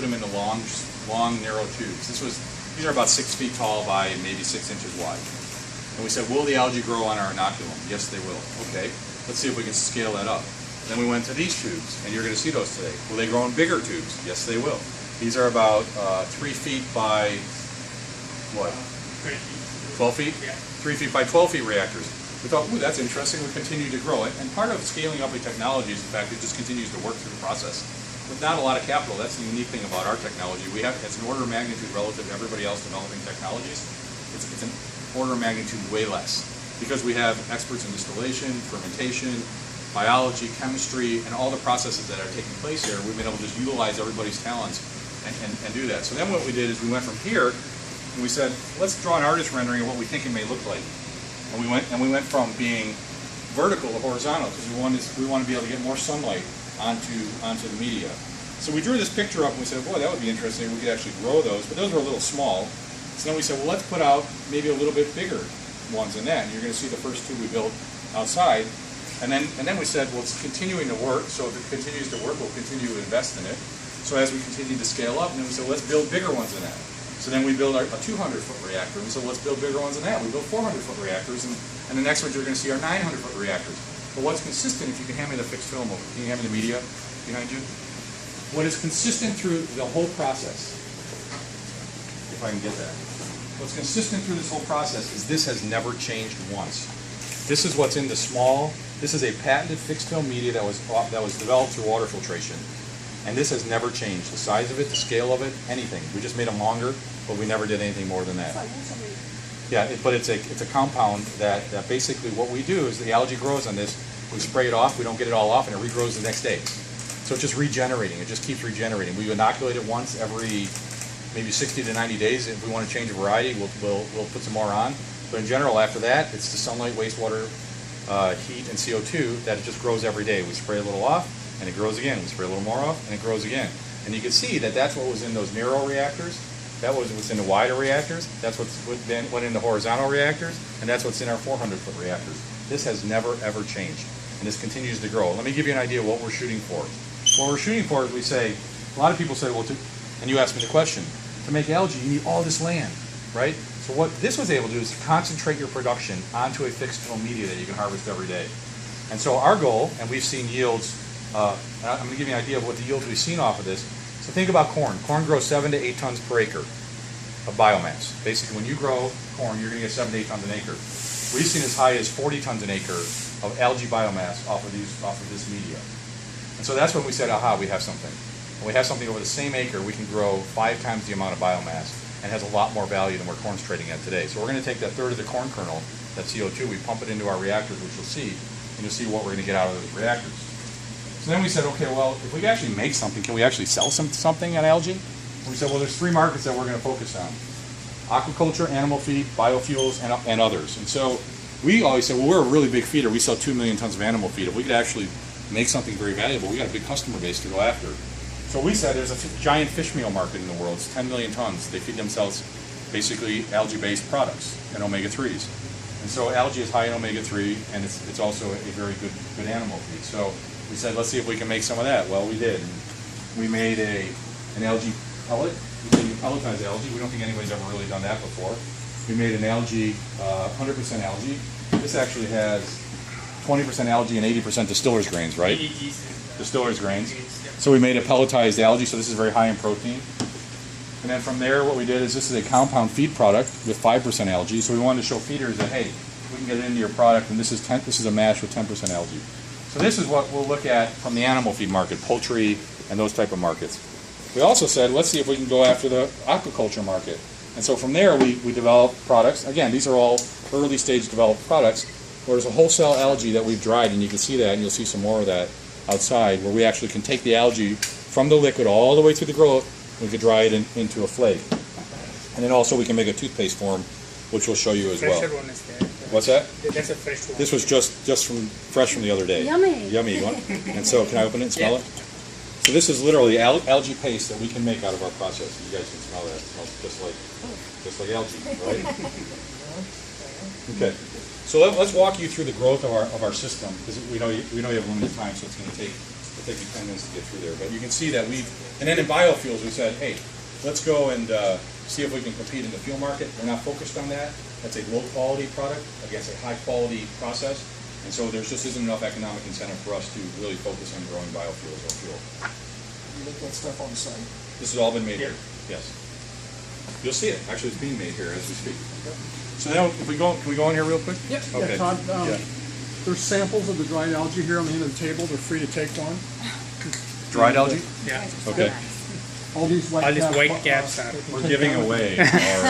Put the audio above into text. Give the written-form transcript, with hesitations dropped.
put them into long, narrow tubes. These are about 6 feet tall by maybe 6 inches wide. And we said, will the algae grow on our inoculum? Yes, they will. Okay, let's see if we can scale that up. Then we went to these tubes, and you're going to see those today. Will they grow in bigger tubes? Yes, they will. These are about 3 feet by, what, 12 feet? Yeah. 3 feet by 12 feet reactors. We thought, ooh, that's interesting. We continue to grow it. And part of scaling up a technology is the fact it just continues to work through the process. With not a lot of capital, that's the unique thing about our technology. We have, it's an order of magnitude relative to everybody else developing technologies. It's an order of magnitude way less. Because we have experts in distillation, fermentation, biology, chemistry, and all the processes that are taking place here, we've been able to just utilize everybody's talents and do that. So then what we did is we went from here and we said, let's draw an artist rendering of what we think it may look like. And we went from being vertical to horizontal because we want to be able to get more sunlight onto the media. So we drew this picture up and we said, boy, that would be interesting. We could actually grow those, but those were a little small. So then we said, well, let's put out maybe a little bit bigger ones than that. And you're going to see the first two we built outside. And then we said, well, it's continuing to work. So if it continues to work, we'll continue to invest in it. So as we continue to scale up, and then we said, let's build bigger ones than that. So then we build a 200-foot reactor, and so let's build bigger ones than that. We build 400-foot reactors, and the next ones you're going to see are 900-foot reactors. But what's consistent, if you can hand me the fixed film over, can you hand me the media behind you? What is consistent through the whole process, if I can get that, what's consistent through this whole process is this has never changed once. This is what's in the small, this is a patented fixed film media that was developed through water filtration. And this has never changed. The size of it, the scale of it, anything. We just made them longer, but we never did anything more than that. Yeah, but it's a compound that basically what we do is the algae grows on this, we spray it off, we don't get it all off, and it regrows the next day. So it's just regenerating. It just keeps regenerating. We inoculate it once every maybe 60 to 90 days. If we want to change a variety, we'll put some more on. But in general, after that, it's the sunlight, wastewater, heat, and CO2 that it just grows every day. We spray a little off, and it grows again. We spray a little more off, and it grows again. And you can see that that's what was in those narrow reactors. That was what's in the wider reactors. That's what went in the horizontal reactors, and that's what's in our 400-foot reactors. This has never, ever changed, and this continues to grow. Let me give you an idea of what we're shooting for. What we're shooting for is we say, a lot of people say, well, and you asked me the question, to make algae, you need all this land, right? So what this was able to do is concentrate your production onto a fixed film media that you can harvest every day. And so our goal, and we've seen yields, I'm going to give you an idea of what the yields we've seen off of this. So think about corn. Corn grows 7 to 8 tons per acre of biomass. Basically, when you grow corn, you're going to get 7 to 8 tons an acre. We've seen as high as 40 tons an acre of algae biomass off of this media. And so that's when we said, aha, we have something. When we have something over the same acre, we can grow 5 times the amount of biomass and has a lot more value than where corn's trading at today. So we're going to take that third of the corn kernel, that CO2, we pump it into our reactors, which you'll see, and you'll see what we're going to get out of those reactors. So then we said, okay, well, if we actually make something, can we actually sell something on algae? And we said, well, there's 3 markets that we're going to focus on. Aquaculture, animal feed, biofuels, and others. And so we always said, well, we're a really big feeder. We sell 2 million tons of animal feed. If we could actually make something very valuable, we got a big customer base to go after. So we said there's a giant fish meal market in the world. It's 10 million tons. They feed themselves basically algae-based products and omega-3s. And so algae is high in omega-3, and it's also a very good animal feed. So we said, let's see if we can make some of that. Well, we did. We made an algae pellet. We pelletized algae. We don't think anybody's ever really done that before. We made an algae, 100% algae. This actually has 20% algae and 80% distiller's grains, right? Distiller's grains. So we made a pelletized algae, so this is very high in protein. And then from there, what we did is this is a compound feed product with 5% algae. So we wanted to show feeders that, hey, we can get it into your product, and this is a mash with 10% algae. So this is what we'll look at from the animal feed market, poultry and those type of markets. We also said, let's see if we can go after the aquaculture market. And so from there, we developed products. Again, these are all early stage developed products, where there's a wholesale algae that we've dried, and you can see that, and you'll see some more of that outside, where we actually can take the algae from the liquid all the way through the growth. We could dry it into a flake. And then also we can make a toothpaste form, which we'll show you as well. One is there. What's that? That's a fresh one. This was just fresh from the other day. Yummy. Yummy. You want? And so can I open it and smell Yeah. it? So this is literally algae paste that we can make out of our process. You guys can smell that. It smells just like algae, right? Okay. So let's walk you through the growth of our system, because we know you have limited time, so it's going to take take you 10 minutes to get through there, but you can see that and then in biofuels we said, hey, let's go and see if we can compete in the fuel market. We're not focused on that. That's a low quality product against a high quality process, and so there just isn't enough economic incentive for us to really focus on growing biofuels or fuel. You make that stuff on the site. This has all been made here, yes. You'll see it. Actually, it's being made here as we speak. So now, if we go, can we go in here real quick? Yeah, Okay. Todd, Yeah. there's samples of the dried algae here on the end of the table. They're free to take one. Dried algae? Yeah. Okay. All these All these white cap- caps are. We're giving away our